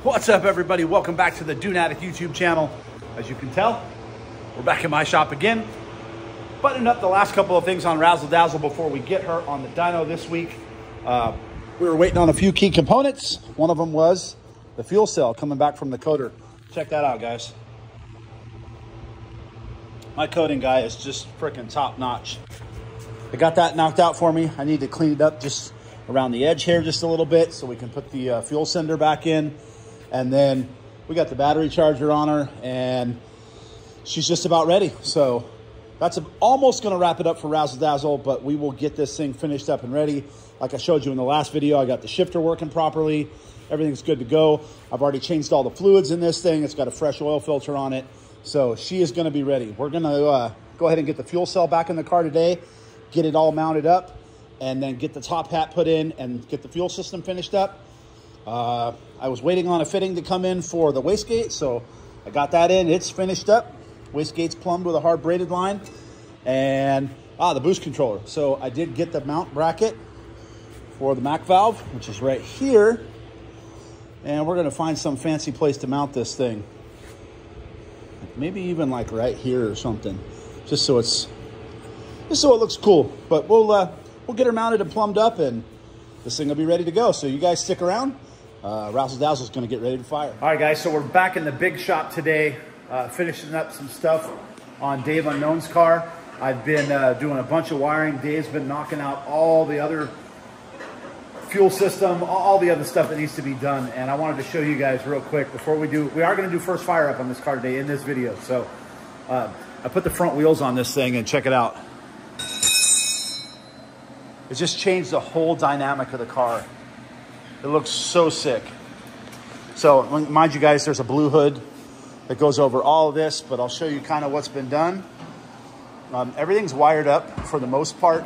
What's up, everybody? Welcome back to the Dune YouTube channel. As you can tell, we're back in my shop again, buttoning up the last couple of things on Razzle Dazzle before we get her on the dyno this week. We were waiting on a few key components. One of them was the fuel cell coming back from the coater. Check that out, guys. My coating guy is just freaking top notch. I got that knocked out for me. I need to clean it up just around the edge here just a little bit so we can put the fuel sender back in. And then we got the battery charger on her and she's just about ready. So that's almost gonna wrap it up for Razzle Dazzle, but we will get this thing finished up and ready. Like I showed you in the last video, I got the shifter working properly. Everything's good to go. I've already changed all the fluids in this thing. It's got a fresh oil filter on it. So she is gonna be ready. We're gonna go ahead and get the fuel cell back in the car today, get it all mounted up, and then get the top hat put in and get the fuel system finished up. I was waiting on a fitting to come in for the wastegate, so I got that in. It's finished up. Wastegate's plumbed with a hard braided line. And the boost controller. So I did get the mount bracket for the Mac valve, which is right here. And we're gonna find some fancy place to mount this thing. Maybe even like right here or something, just so it looks cool. But we'll get her mounted and plumbed up, and this thing will be ready to go. So you guys stick around. Razzle Dazzle is going to get ready to fire. All right, guys. So we're back in the big shop today, finishing up some stuff on Dave Unknown's car. I've been doing a bunch of wiring. Dave's been knocking out all the other fuel system, all the other stuff that needs to be done. And I wanted to show you guys real quick before we do. We are going to do first fire up on this car today in this video. So I put the front wheels on this thing and check it out. It just changed the whole dynamic of the car. It looks so sick. So mind you guys, there's a blue hood that goes over all of this, but I'll show you kind of what's been done. Everything's wired up for the most part.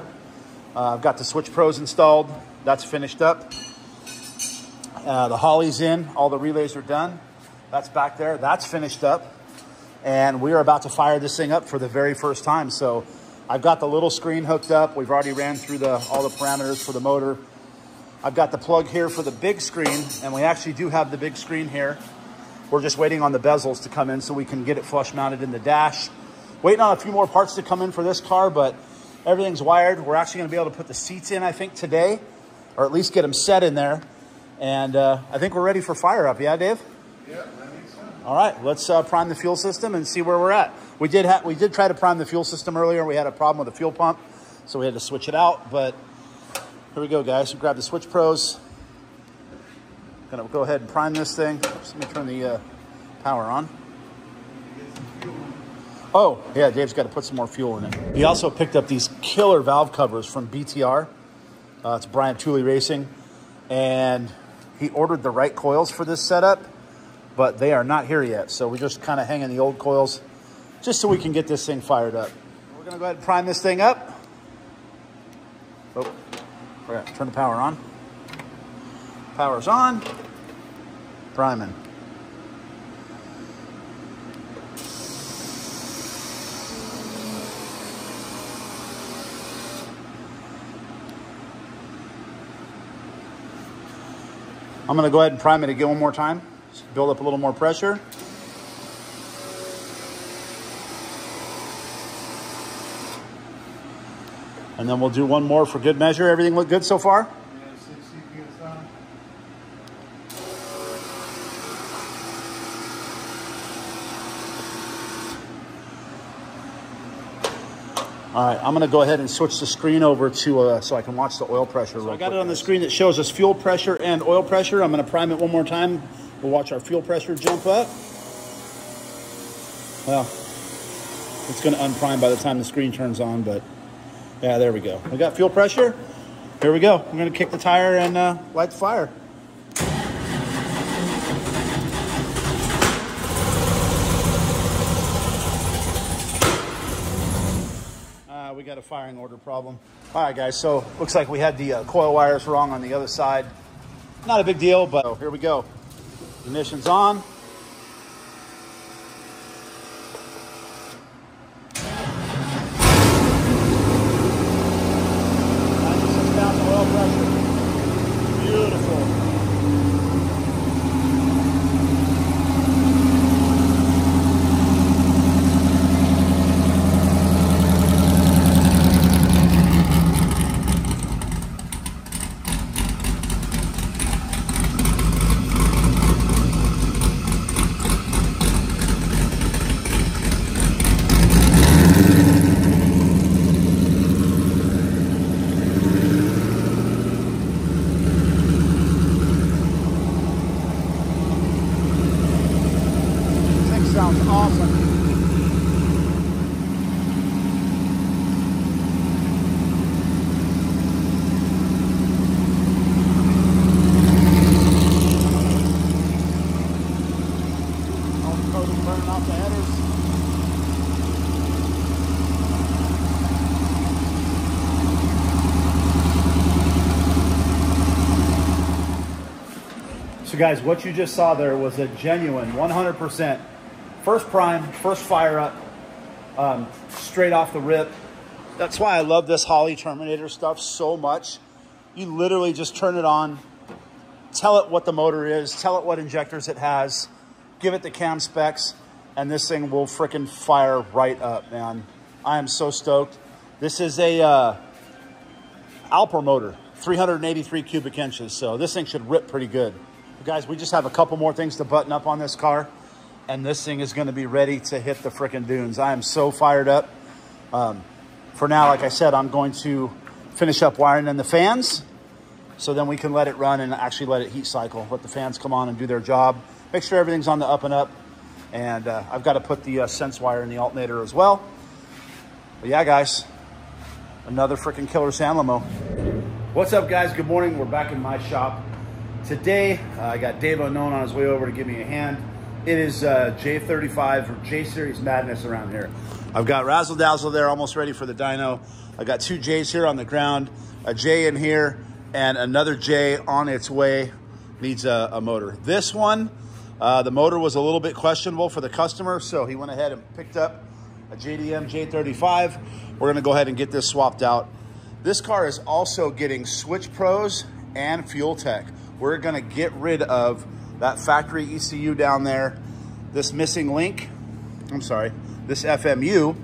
I've got the switch pros installed. That's finished up. The Holly's in. All the relays are done. That's back there. That's finished up. And we are about to fire this thing up for the very first time. So I've got the little screen hooked up. We've already ran through all the parameters for the motor. I've got the plug here for the big screen, and we actually do have the big screen here. We're just waiting on the bezels to come in so we can get it flush mounted in the dash. Waiting on a few more parts to come in for this car, but everything's wired. We're actually gonna be able to put the seats in, I think, today, or at least get them set in there. And I think we're ready for fire up. Yeah, Dave? Yeah, that makes sense. All right, let's prime the fuel system and see where we're at. We did try to prime the fuel system earlier. We had a problem with the fuel pump, so we had to switch it out, but here we go, guys. We grab the switch pros. Gonna go ahead and prime this thing. Just let me turn the power on. Oh, yeah, Dave's got to put some more fuel in it. He also picked up these killer valve covers from BTR. It's Brian Tooley Racing. And he ordered the right coils for this setup, but they are not here yet. So we're just kind of hanging the old coils just so we can get this thing fired up. We're gonna go ahead and prime this thing up. Oh. Turn the power on. Power's on. Priming. I'm going to go ahead and prime it again one more time. Just build up a little more pressure. And then we'll do one more for good measure. Everything look good so far? Yeah, 6 CPS on. All right, I'm gonna go ahead and switch the screen over to so I can watch the oil pressure. So I got it on the screen that shows us fuel pressure and oil pressure. I'm gonna prime it one more time. We'll watch our fuel pressure jump up. Well, it's gonna unprime by the time the screen turns on, but yeah, there we go. We got fuel pressure. Here we go. I'm gonna kick the tire and light the fire. We got a firing order problem. All right, guys, so looks like we had the coil wires wrong on the other side. Not a big deal, but here we go. Ignition's on. Beautiful. awesome. Burning off the headers. So guys, what you just saw there was a genuine 100% first prime, first fire up, straight off the rip. That's why I love this Holley Terminator stuff so much. You literally just turn it on, tell it what the motor is, tell it what injectors it has, give it the cam specs, and this thing will frickin' fire right up, man. I am so stoked. This is a Alper motor, 383 cubic inches, so this thing should rip pretty good. But guys, we just have a couple more things to button up on this car, and this thing is gonna be ready to hit the frickin' dunes. I am so fired up. For now, like I said, I'm going to finish up wiring in the fans, so then we can let it run and actually let it heat cycle, let the fans come on and do their job. Make sure everything's on the up and up. And I've got to put the sense wire in the alternator as well. But yeah, guys, another freaking killer San Lamo. What's up, guys? Good morning. We're back in my shop. Today, I got Dave Unknown on his way over to give me a hand. It is J35 or J-Series madness around here. I've got Razzle Dazzle there, almost ready for the dyno. I got two J's here on the ground, a J in here, and another J on its way. Needs a motor. This one, the motor was a little bit questionable for the customer, so he went ahead and picked up a JDM J35. We're gonna go ahead and get this swapped out. This car is also getting Switch Pros and Fuel Tech. We're gonna get rid of that factory ECU down there, this missing link, this FMU.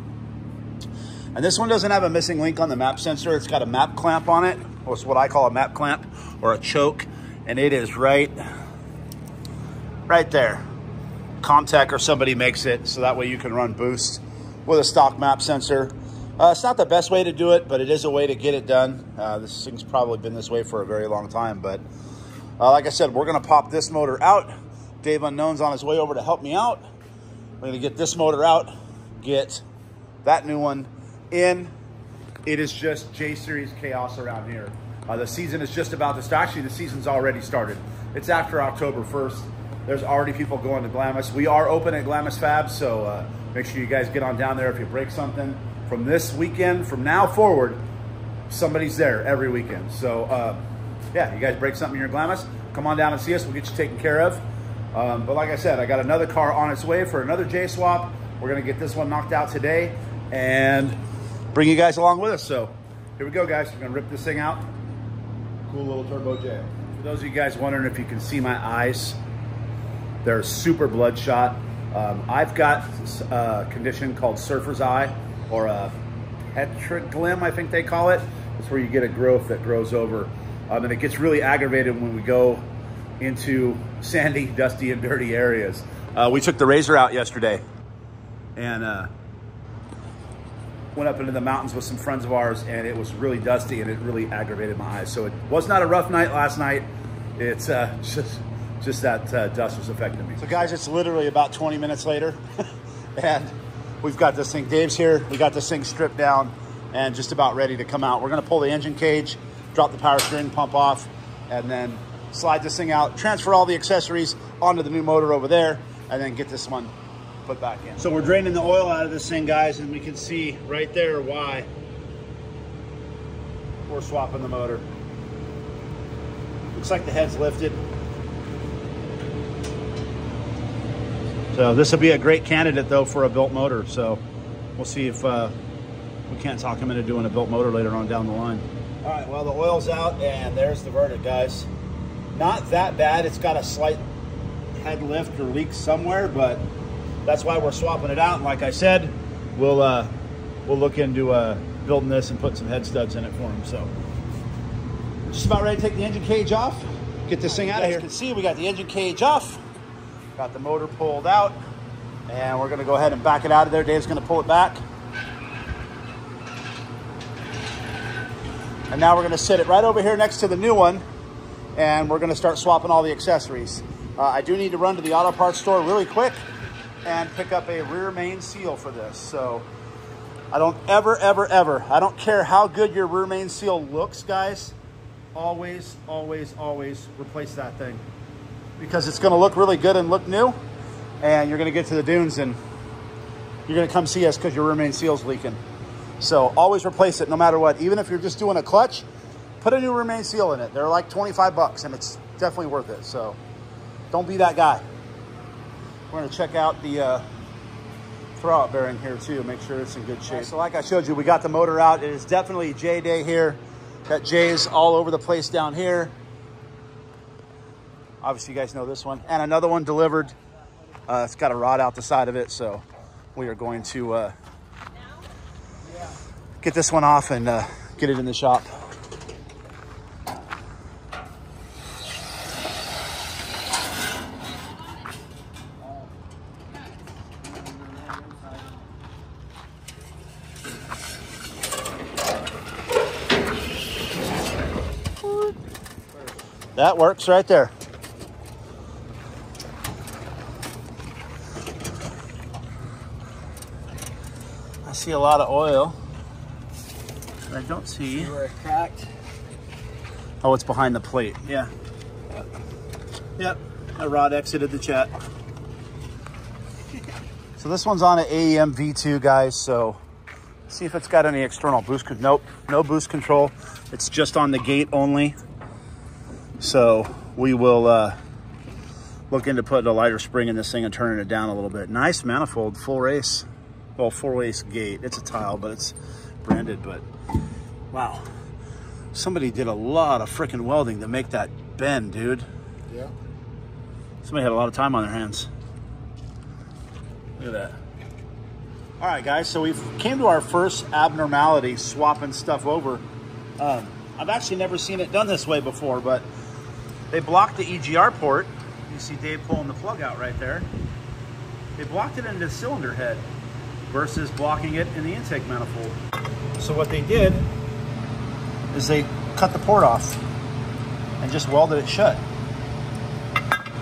And this one doesn't have a missing link on the map sensor. It's got a map clamp on it, or it's what I call a map clamp or a choke. And it is right there. Comtech or somebody makes it, so that way you can run boost with a stock map sensor. It's not the best way to do it, but it is a way to get it done. This thing's probably been this way for a very long time, but like I said, we're gonna pop this motor out. Dave Unknown's on his way over to help me out. We're gonna get this motor out, get that new one in. It is just J-Series chaos around here. The season is just about to start. Actually, the season's already started. It's after October 1st. There's already people going to Glamis. We are open at Glamis Fab, so make sure you guys get on down there if you break something. From this weekend, from now forward, somebody's there every weekend. So yeah, you guys break something in your Glamis, come on down and see us. We'll get you taken care of. But like I said, I got another car on its way for another J swap. We're gonna get this one knocked out today and bring you guys along with us. So here we go, guys. We're gonna rip this thing out. Cool little turbo J. For those of you guys wondering if you can see my eyes, they're super bloodshot. I've got a condition called surfer's eye, or a petroglyph, I think they call it. It's where you get a growth that grows over. And it gets really aggravated when we go into sandy, dusty, and dirty areas. We took the Razor out yesterday and went up into the mountains with some friends of ours, and it was really dusty and it really aggravated my eyes. So it was not a rough night last night. It's just that dust was affecting me. So guys, it's literally about 20 minutes later and we've got this thing. Dave's here. We got this thing stripped down and just about ready to come out. We're gonna pull the engine cage, drop the power steering pump off, and then slide this thing out, transfer all the accessories onto the new motor over there, and then get this one put back in. So we're draining the oil out of this thing, guys, and we can see right there why we're swapping the motor. Looks like the head's lifted. So this will be a great candidate though for a built motor. So we'll see if we can't talk him into doing a built motor later on down the line. All right, well, the oil's out and there's the verdict, guys. Not that bad. It's got a slight head lift or leak somewhere, but that's why we're swapping it out. And like I said, we'll look into building this and putting some head studs in it for him. So just about ready to take the engine cage off, get this thing out of here. As you can see, we got the engine cage off, got the motor pulled out, and we're gonna go ahead and back it out of there. Dave's gonna pull it back. And now we're gonna sit it right over here next to the new one, and we're gonna start swapping all the accessories. I do need to run to the auto parts store really quick and pick up a rear main seal for this. So I don't ever, I don't care how good your rear main seal looks, guys, always replace that thing, because it's gonna look really good and look new, and you're gonna get to the dunes and you're gonna come see us because your rear main seal's leaking. So always replace it no matter what. Even if you're just doing a clutch, put a new rear main seal in it. They're like 25 bucks and it's definitely worth it. So don't be that guy. We're gonna check out the throwout bearing here too, make sure it's in good shape. So like I showed you, we got the motor out. It is definitely J day here. Got J's all over the place down here. Obviously you guys know this one. And another one delivered. It's got a rod out the side of it, so we are going to get this one off and get it in the shop. That works right there. I see a lot of oil. I don't see where it cracked. Oh, it's behind the plate. Yeah. Yep. A rod exited the chat. So this one's on an AEM V2, guys. So see if it's got any external boost. Nope, no boost control. It's just on the gate only. So we will look into putting a lighter spring in this thing and turning it down a little bit. Nice manifold, full race. Well, full race gate. It's a tile, but it's branded. But wow, somebody did a lot of freaking welding to make that bend, dude. Yeah. Somebody had a lot of time on their hands. Look at that. All right, guys, so we've came to our first abnormality, swapping stuff over. I've actually never seen it done this way before, but they blocked the EGR port. You see Dave pulling the plug out right there. They blocked it in the cylinder head versus blocking it in the intake manifold. So what they did is they cut the port off and just welded it shut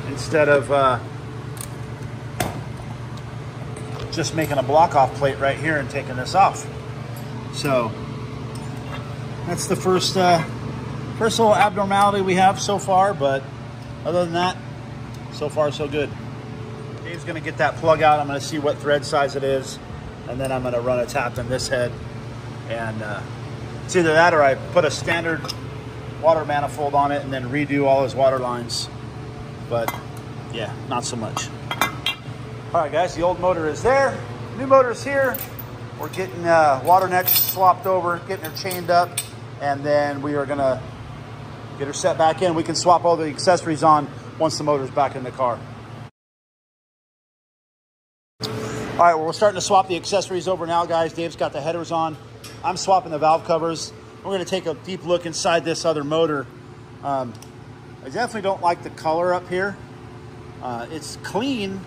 instead of just making a block off plate right here and taking this off. So that's the first little abnormality we have so far, but other than that, so far so good. Dave's gonna get that plug out. I'm gonna see what thread size it is, and then I'm gonna run a tap in this head, and it's either that or I put a standard water manifold on it and then redo all his water lines. But yeah, not so much. All right, guys, the old motor is there. New motor's here. We're getting water necks swapped over, getting her chained up, and then we are gonna get her set back in. We can swap all the accessories on once the motor's back in the car. All right, well, we're starting to swap the accessories over now, guys. Dave's got the headers on. I'm swapping the valve covers. We're gonna take a deep look inside this other motor. I definitely don't like the color up here. It's clean,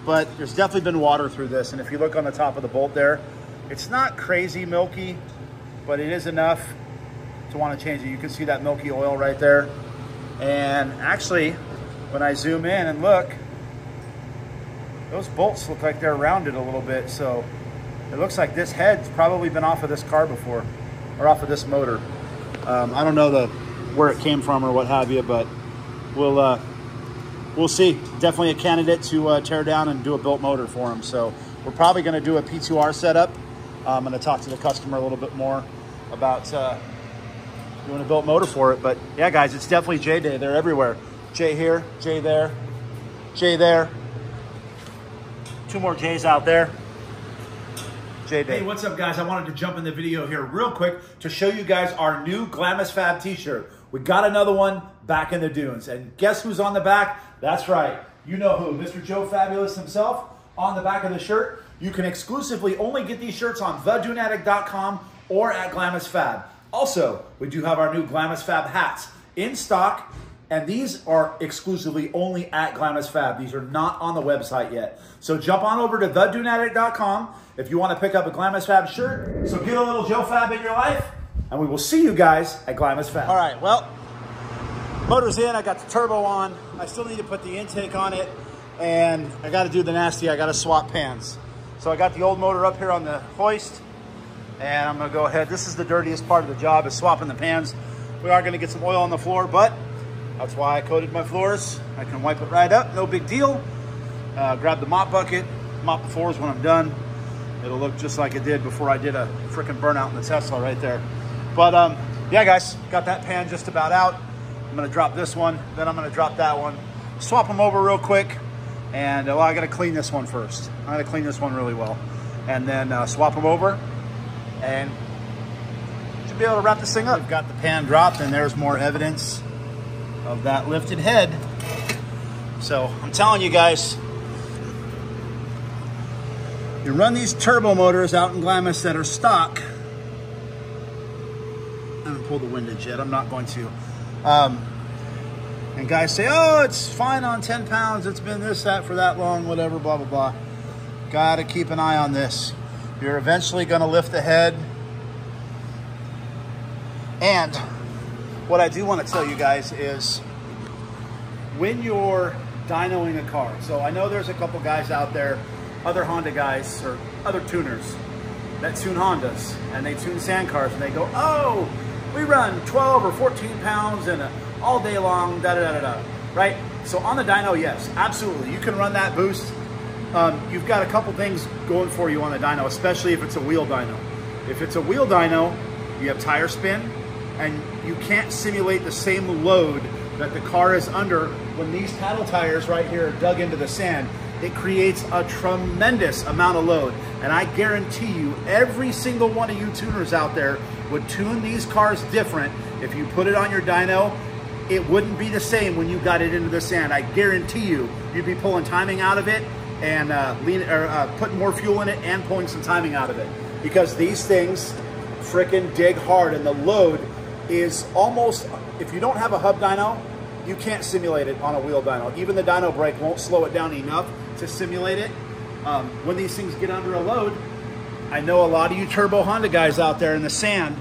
but there's definitely been water through this. And if you look on the top of the bolt there, it's not crazy milky, but it is enough to want to change it. You can see that milky oil right there. And actually, when I zoom in and look, those bolts look like they're rounded a little bit. So it looks like this head's probably been off of this car before, or off of this motor. I don't know where it came from or what have you, but we'll see. Definitely a candidate to tear down and do a built motor for him. So we're probably going to do a P2R setup. I'm going to talk to the customer a little bit more about doing a built motor for it. But yeah, guys, it's definitely J Day. They're everywhere. J here, J there, J there. Two more J's out there. J Day. Hey, what's up, guys? I wanted to jump in the video here real quick to show you guys our new Glamis Fab t-shirt. We got another one back in the dunes. And guess who's on the back? That's right. You know who. Mr. Joe Fabulous himself on the back of the shirt. You can exclusively only get these shirts on theduneaddict.com or at Glamis Fab. Also, we do have our new Glamis Fab hats in stock, and these are exclusively only at Glamis Fab. These are not on the website yet. So jump on over to theduneaddict.com if you want to pick up a Glamis Fab shirt. So get a little Joe Fab in your life, and we will see you guys at Glamis Fab. All right, well, motor's in. I got the turbo on. I still need to put the intake on it. and I got to do the nasty. I got to swap pans. So I got the old motor up here on the hoist, and I'm going to go ahead. This is the dirtiest part of the job, is swapping the pans. We are going to get some oil on the floor, but that's why I coated my floors. I can wipe it right up, no big deal. Grab the mop bucket, mop the floors when I'm done. It'll look just like it did before I did a freaking burnout in the Tesla right there. But yeah, guys, got that pan just about out. I'm gonna drop this one, then I'm gonna drop that one. Swap them over real quick, and well, I gotta clean this one first. I gotta clean this one really well, and then swap them over, and should be able to wrap this thing up. We've got the pan dropped, and there's more evidence of that lifted head. So I'm telling you guys, you run these turbo motors out in Glamis that are stock. I haven't pulled the windage yet, I'm not going to. And guys say, oh, it's fine on 10 pounds, it's been this, that, for that long, whatever, blah, blah, blah. Gotta keep an eye on this. You're eventually gonna lift the head. And what I do wanna tell you guys is, when you're dynoing a car, so I know there's a couple guys out there, other Honda guys or other tuners that tune Hondas, and they tune sand cars, and they go, oh, we run 12 or 14 pounds and all day long, da-da-da-da-da, right? So on the dyno, yes, absolutely. You can run that boost. You've got a couple things going for you on the dyno, especially if it's a wheel dyno. If it's a wheel dyno, you have tire spin, and you can't simulate the same load that the car is under when these paddle tires right here are dug into the sand. It creates a tremendous amount of load. And I guarantee you, every single one of you tuners out there would tune these cars different. If you put it on your dyno, it wouldn't be the same when you got it into the sand. I guarantee you, you'd be pulling timing out of it and putting more fuel in it and pulling some timing out of it. Because these things frickin' dig hard, and the load is almost, if you don't have a hub dyno, you can't simulate it on a wheel dyno. Even the dyno brake won't slow it down enough to simulate it. When these things get under a load, I know a lot of you turbo Honda guys out there in the sand,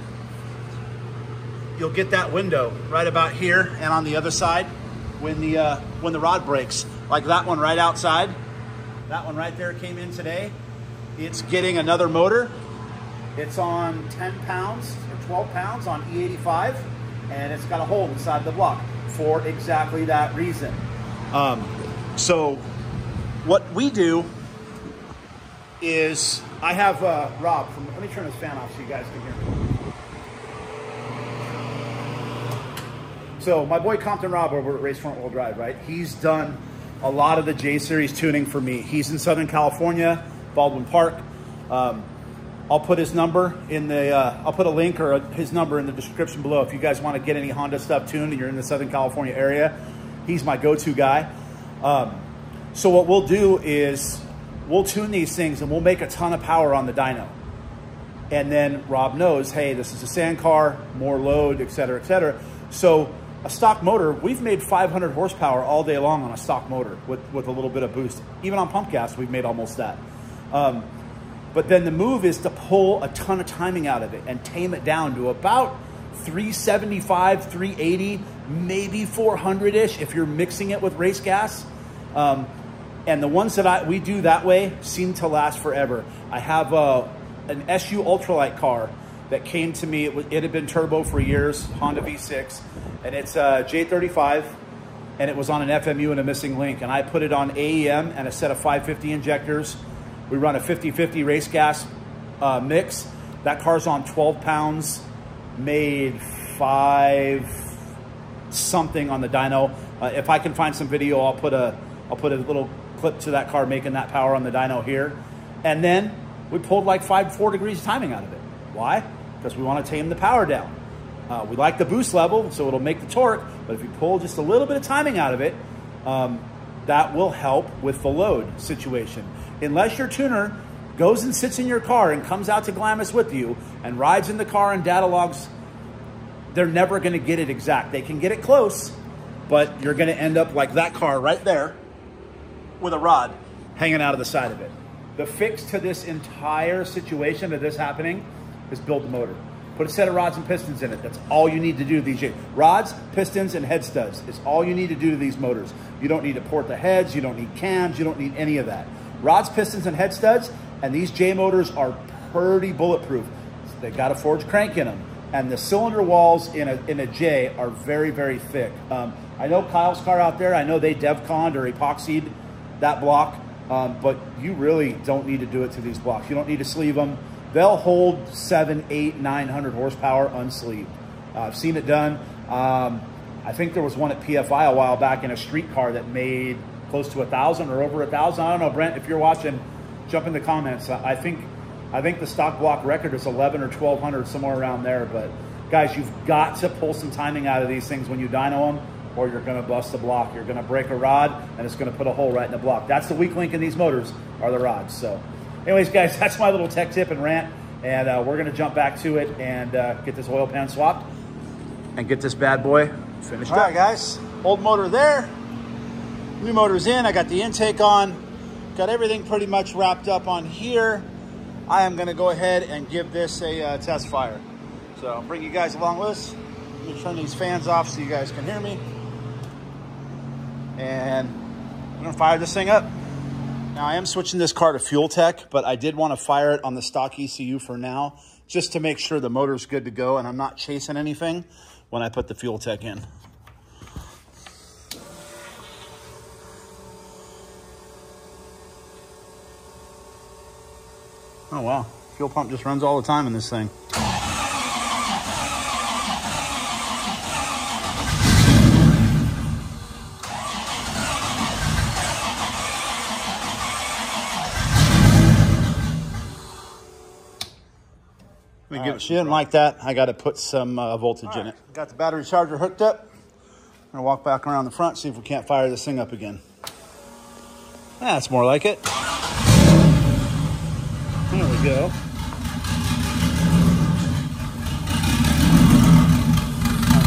you'll get that window right about here and on the other side when the rod breaks. Like that one right outside, that one right there came in today. It's getting another motor. It's on 10 pounds or 12 pounds on E85, and it's got a hole inside the block for exactly that reason. So what we do is, I have Rob from, let me turn this fan off so you guys can hear me. So my boy Compton Rob over at Race Front Wheel Drive, right? He's done a lot of the J-Series tuning for me. He's in Southern California, Baldwin Park. I'll put his number in the, I'll put a link or his number in the description below. If you guys want to get any Honda stuff tuned and you're in the Southern California area, he's my go-to guy. So what we'll do is we'll tune these things and we'll make a ton of power on the dyno. And then Rob knows, hey, this is a sand car, more load, et cetera, et cetera. So a stock motor, we've made 500 horsepower all day long on a stock motor with a little bit of boost. Even on pump gas, we've made almost that. But then the move is to pull a ton of timing out of it and tame it down to about 375, 380, maybe 400-ish if you're mixing it with race gas. And the ones that we do that way seem to last forever. I have an SU ultralight car that came to me. It had been turbo for years, Honda V6, and it's a J35, and it was on an FMU and a missing link. And I put it on AEM and a set of 550 injectors. We run a 50-50 race gas mix. That car's on 12 pounds, made 5 something on the dyno. If I can find some video, I'll put a little clip to that car making that power on the dyno here. And then we pulled like 4 degrees timing out of it. Why? Because we want to tame the power down. We like the boost level, so it'll make the torque, but if you pull just a little bit of timing out of it, that will help with the load situation. Unless your tuner goes and sits in your car and comes out to Glamis with you and rides in the car and data logs, they're never going to get it exact. They can get it close, but you're going to end up like that car right there with a rod hanging out of the side of it. The fix to this entire situation of this happening is build the motor. Put a set of rods and pistons in it. That's all you need to do to these rods, pistons, and head studs. It's all you need to do to these motors. You don't need to port the heads. You don't need cams. You don't need any of that. Rods, pistons, and head studs. And these J motors are pretty bulletproof. They got a forged crank in them. And the cylinder walls in a J are very, very thick. I know Kyle's car out there, I know they DevConned or epoxied that block, but you really don't need to do it to these blocks. You don't need to sleeve them. They'll hold 700, 800, 900 horsepower unsleeved. I've seen it done. I think there was one at PFI a while back in a street car that made close to 1,000 or over 1,000. I don't know, Brent, if you're watching, jump in the comments. I think the stock block record is 11 or 1,200, somewhere around there. But guys, you've got to pull some timing out of these things when you dyno them, or you're going to bust the block. You're going to break a rod, and it's going to put a hole right in the block. That's the weak link in these motors, are the rods. So anyways, guys, that's my little tech tip and rant, and we're going to jump back to it and get this oil pan swapped and get this bad boy finished up. All right, guys, old motor there, new motor's in. I got the intake on, got everything pretty much wrapped up on here. I am going to go ahead and give this a test fire. So I'll bring you guys along with us. Let me turn these fans off so you guys can hear me. And I'm going to fire this thing up. Now I am switching this car to fuel tech, but I did want to fire it on the stock ECU for now, just to make sure the motor's good to go and I'm not chasing anything when I put the fuel tech in. Oh wow, fuel pump just runs all the time in this thing. She didn't like that. I got to put some voltage in it. Got the battery charger hooked up. I'm gonna walk back around the front, see if we can't fire this thing up again. That's more like it. There we go.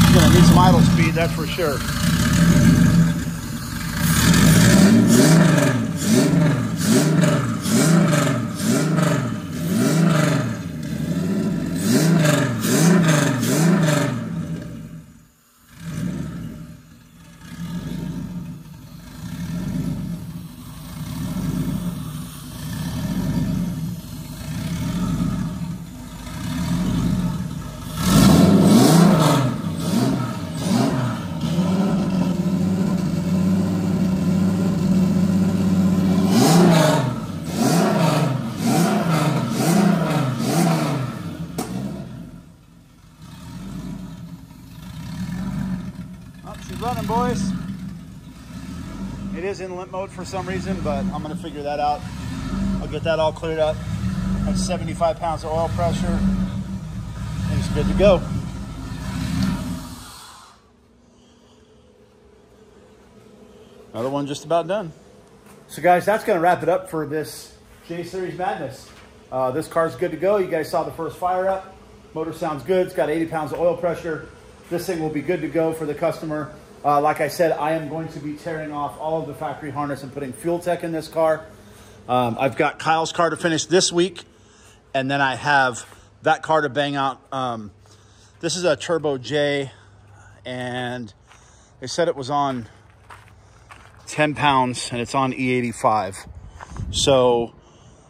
She's gonna need some idle speed, that's for sure. She's running, boys. It is in limp mode for some reason, but I'm gonna figure that out. I'll get that all cleared up. That's 75 pounds of oil pressure, and it's good to go. Another one just about done. So guys, that's gonna wrap it up for this J-Series madness. This car's good to go. You guys saw the first fire up. Motor sounds good. It's got 80 pounds of oil pressure. This thing will be good to go for the customer. Like I said, I am going to be tearing off all of the factory harness and putting fuel tech in this car. I've got Kyle's car to finish this week, and then I have that car to bang out. This is a Turbo J, and they said it was on 10 pounds, and it's on E85. So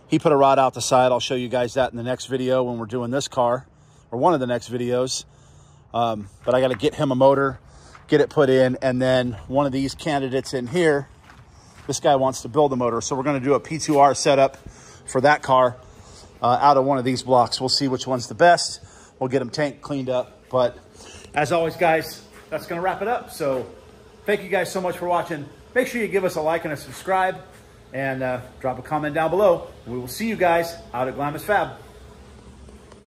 he put a rod out the side. I'll show you guys that in the next video when we're doing this car, or one of the next videos. But I got to get him a motor, get it put in, and then one of these candidates in here, this guy wants to build a motor. So we're going to do a P2R setup for that car out of one of these blocks. We'll see which one's the best. We'll get them tank cleaned up. But as always, guys, that's going to wrap it up. So thank you guys so much for watching. Make sure you give us a like and a subscribe, and drop a comment down below. We will see you guys out at Glamis Fab.